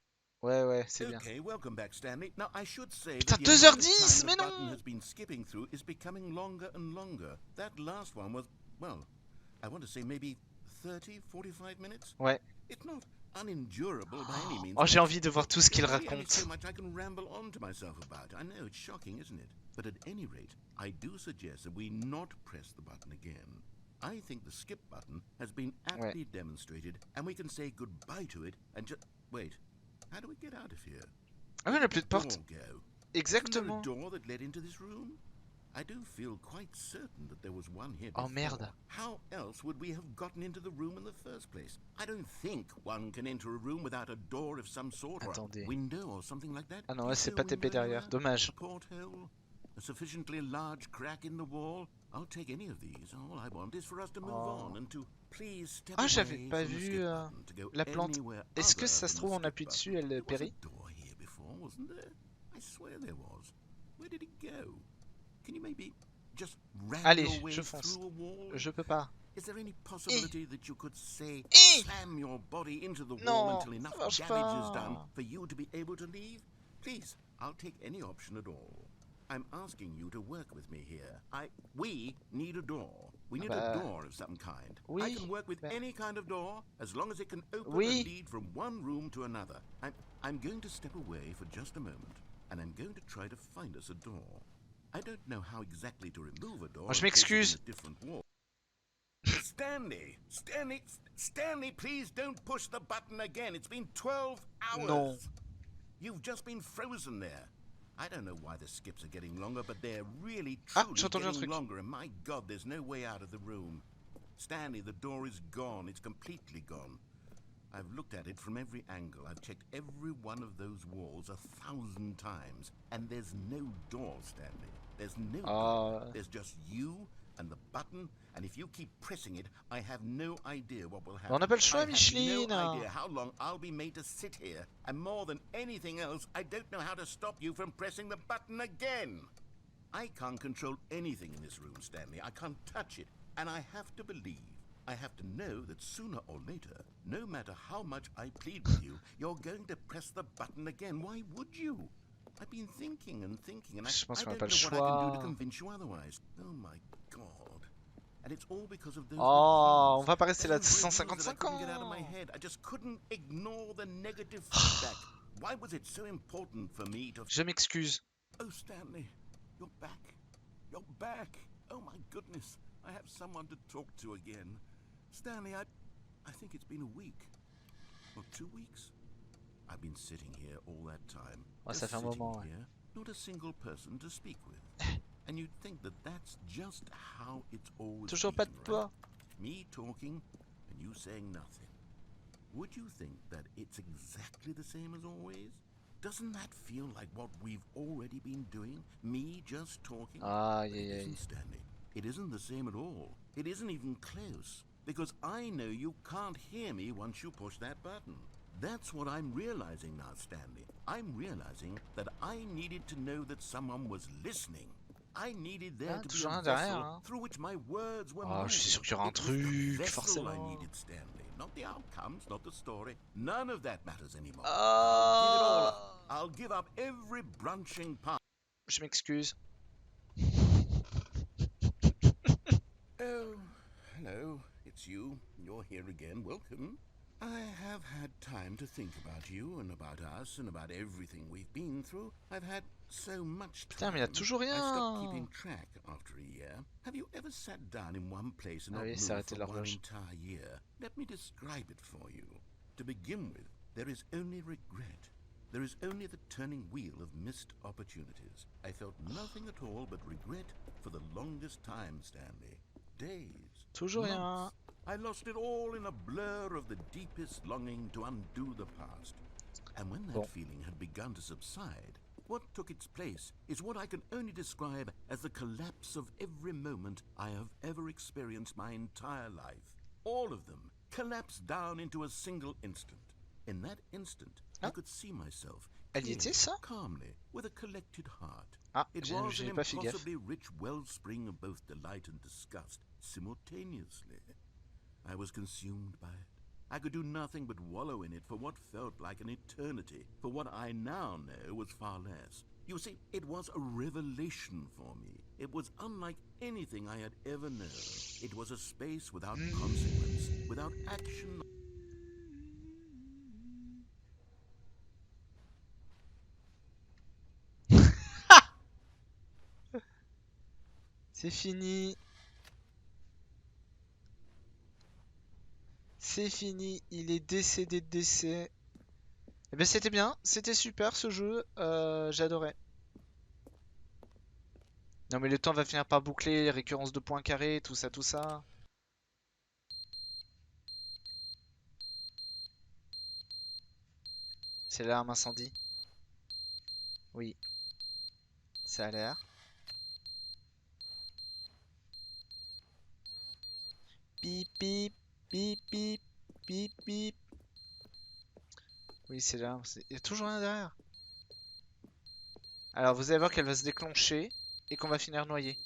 Ouais, c'est bien. Okay, welcome back, Stanley. Now I should say Putain, that the amount of 2h10, time mais the non! button has been skipping through is becoming longer and longer. That last one was, well, I want to say maybe 30, 45 minutes. Ouais. It's not unendurable by any means. Oh, j'ai envie de voir tout ce qu'il There's really only raconte. so much I can ramble on to myself about. I know it's shocking, isn't it? But at any rate, I do suggest that we not press the button again. I think the skip button has been aptly demonstrated, and we can say goodbye to it and just wait. How do we get out of here? Ah oui, la plus de Door porte. go. Exactement. Isn't there a door that led into this room? I do feel quite certain that there was one here before. Oh merde. How else would we have gotten into the room in the first place? I don't think one can enter a room without a door of some sort, or Attendez. a window or something like that. Ah non, là Is c'est there pas a TP window derrière. anywhere? Dommage. A porthole? A sufficiently large crack in the wall? I'll take any of these. All I want is for us to move on and to please step Ah, away j'avais pas from the vu skip button to go la plante. anywhere Est-ce que other ça se than trouve the on skip appuie button. dessus, elle There was a périt? door here before, wasn't there? I swear there was. Where did it go? Can you maybe just ram Allez, your way je fonce. through a wall? Je peux pas. Is there any possibility that you could say slam your body into the wall Non, until enough ça marche damage is done pas. for you to be able to leave? Please, I'll take any option at all. I'm asking you to work with me here. We need a door. We need Bah, a door of some kind. oui, I can work with bah. any kind of door as long as it can open Oui. and lead from one room to another. I'm going to step away for just a moment, and I'm going to try to find us a door. I don't know how exactly to remove a door. Moi, je m'excuse. Stanley, please don't push the button again. It's been 12 hours. Non. You've just been frozen there. I don't know why the skips are getting longer, but they're really truly getting longer. And my God, there's no way out of the room. Stanley, the door is gone. It's completely gone. I've looked at it from every angle. I've checked every one of those walls 1,000 times. And there's no door, Stanley. There's no door. There's just you and the button. And if you keep pressing it, I have no idea what will happen. On n'a pas le choix, I Micheline. have no idea how long I'll be made to sit here. And more than anything else, I don't know how to stop you from pressing the button again. I can't control anything in this room, Stanley. I can't touch it. And I have to believe, I have to know that sooner or later, no matter how much I plead with you, you're going to press the button again. Why would you? I've been thinking and thinking, and I don't know what I can do to convince you otherwise. Oh my God. And it's all because of those on va pas rester là 155 ans. I just couldn't ignore the negative feedback. Why was it so important for me to... Je m'excuse. Oh, Stanley, you're back. You're back. Oh my goodness. I have someone to talk to again. Stanley, I think it's been a week. Or 2 weeks. I've been sitting here all that time. Ça fait un moment, here, not a single person to speak with. And you'd think that that's just how it's always Toujours been, pas de toi. Right? Me talking and you saying nothing. Would you think that it's exactly the same as always? Doesn't that feel like what we've already been doing? Me just talking? Yeah. Stanley. It isn't the same at all. It isn't even close. Because I know you can't hear me once you push that button. That's what I'm realizing now, Stanley. I'm realizing that I needed to know that someone was listening. I needed there to be a vessel through which my words were moving. Je suis sûr qu'il y aura un truc, forcément. I needed, Stanley. Not the outcomes, not the story. None of that matters anymore. I'll give up every branching part. Je m'excuse. Oh, hello. It's you. You're here again. Welcome. I have had time to think about you and about us and about everything we've been through. I've had so much time. Putain, mais il y a toujours rien. I stopped keeping track after a year. Have you ever sat down in one place and not moved for one entire year? Let me describe it for you. To begin with, there is only regret. There is only the turning wheel of missed opportunities. I felt nothing at all but regret for the longest time, Stanley. Days. Toujours months. rien. I lost it all in a blur of the deepest longing to undo the past. And when that feeling had begun to subside, what took its place is what I can only describe as the collapse of every moment I have ever experienced my entire life. All of them collapsed down into a single instant. In that instant, I could see myself calmly, with a collected heart. It was an impossibly rich wellspring of both delight and disgust simultaneously. I was consumed by it. I could do nothing but wallow in it for what felt like an eternity, for what I now know was far less. You see, it was a revelation for me. It was unlike anything I had ever known. It was a space without consequence, without action. C'est fini. C'est fini, il est décédé de décès. Eh ben c'était bien, c'était super ce jeu, j'adorais. Non mais le temps va finir par boucler, les récurrences de points carrés, tout ça, tout ça. C'est l'arme incendie. Oui. Ça a l'air. Pip pip. Bip bip bip bip. Oui, c'est là. Il y a toujours rien derrière. Alors, vous allez voir qu'elle va se déclencher et qu'on va finir noyé.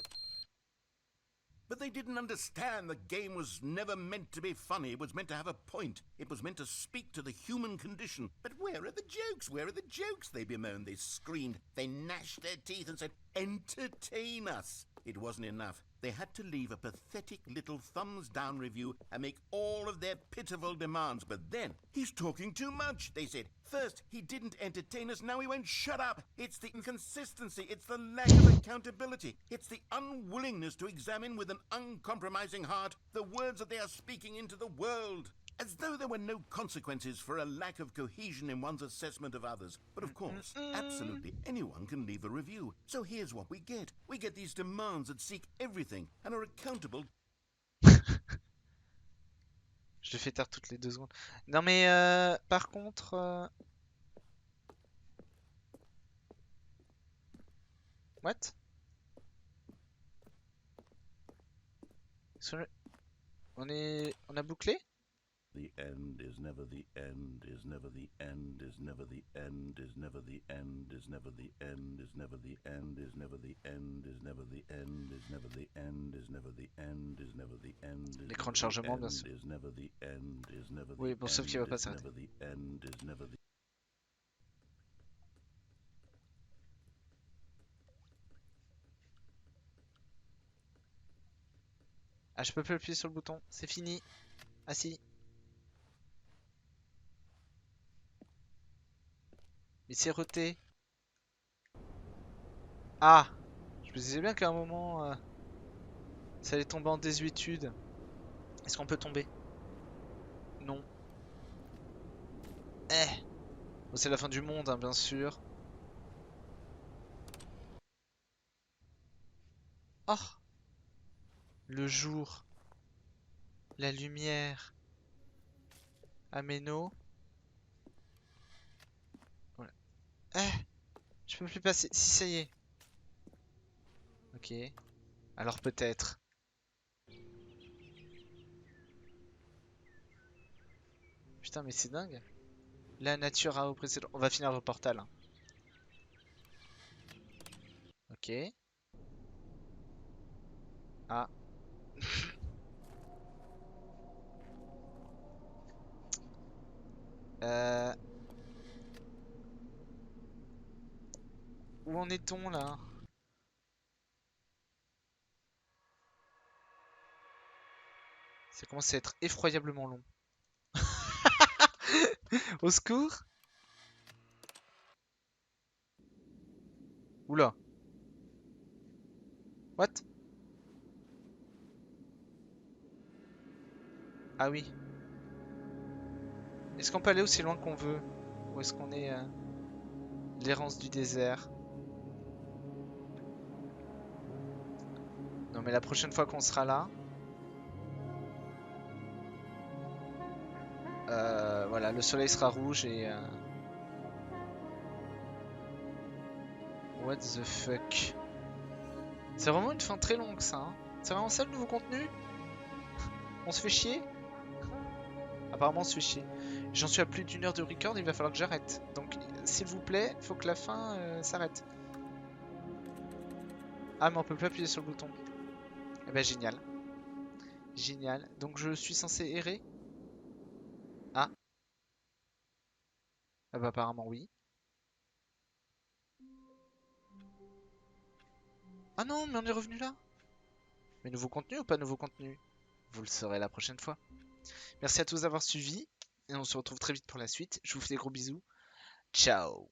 But they didn't understand the game was never meant to be funny. It was meant to have a point. It was meant to speak to the human condition. But where are the jokes? Where are the jokes? They bemoaned, they screamed, they gnashed their teeth and said, entertain us. It wasn't enough. They had to leave a pathetic little thumbs-down review and make all of their pitiful demands. But then, he's talking too much, they said. First, he didn't entertain us, now he won't shut up. It's the inconsistency, it's the lack of accountability. It's the unwillingness to examine with an uncompromising heart the words that they are speaking into the world. As though there were no consequences for a lack of cohesion in one's assessment of others. But of course, absolutely anyone can leave a review. So here's what we get. We get these demands that seek everything and are accountable. Je le fais taire toutes les 2 secondes. Non mais par contre... What? On a bouclé? The end is never the end, is never the end, is never the end, is never the end, is never the end, is never the end, is never the end, is never the end, is never the end, is never the end, is never the end. L'écran de chargement, bien sûr. Oui, bon, sauf qu'il va pas s'arrêter. Ah, je peux plus appuyer sur le bouton, c'est fini. Ah si. Mais c'est reté. Ah, je me disais bien qu'à un moment, ça allait tomber en désuétude. Est-ce qu'on peut tomber? Non. Bon, c'est la fin du monde, hein, bien sûr. Oh, le jour, la lumière, Ameno. Voilà. Je peux plus passer. Si, ça y est. Ok. Alors peut-être. Putain, mais c'est dingue. La nature a oppressé. On va finir le portal. Hein. Ok. Ah. Où en est-on là? Ça commence à être effroyablement long. Au secours! Oula. What? Ah oui. Est-ce qu'on peut aller aussi loin qu'on veut? Ou est-ce qu'on est l'errance du désert? Non mais la prochaine fois qu'on sera là... voilà, le soleil sera rouge et... What the fuck? C'est vraiment une fin très longue ça. Hein. C'est vraiment ça le nouveau contenu? On se fait chier? Apparemment on se fait chier. J'en suis à plus d'1 heure de record, il va falloir que j'arrête. Donc s'il vous plaît, faut que la fin s'arrête. Ah mais on peut plus appuyer sur le bouton. Eh ben génial. Génial. Donc je suis censé errer? Ah. Ah bah apparemment oui. Ah non, mais on est revenu là. Mais nouveau contenu ou pas nouveau contenu? Vous le saurez la prochaine fois. Merci à tous d'avoir suivi. Et on se retrouve très vite pour la suite. Je vous fais des gros bisous. Ciao.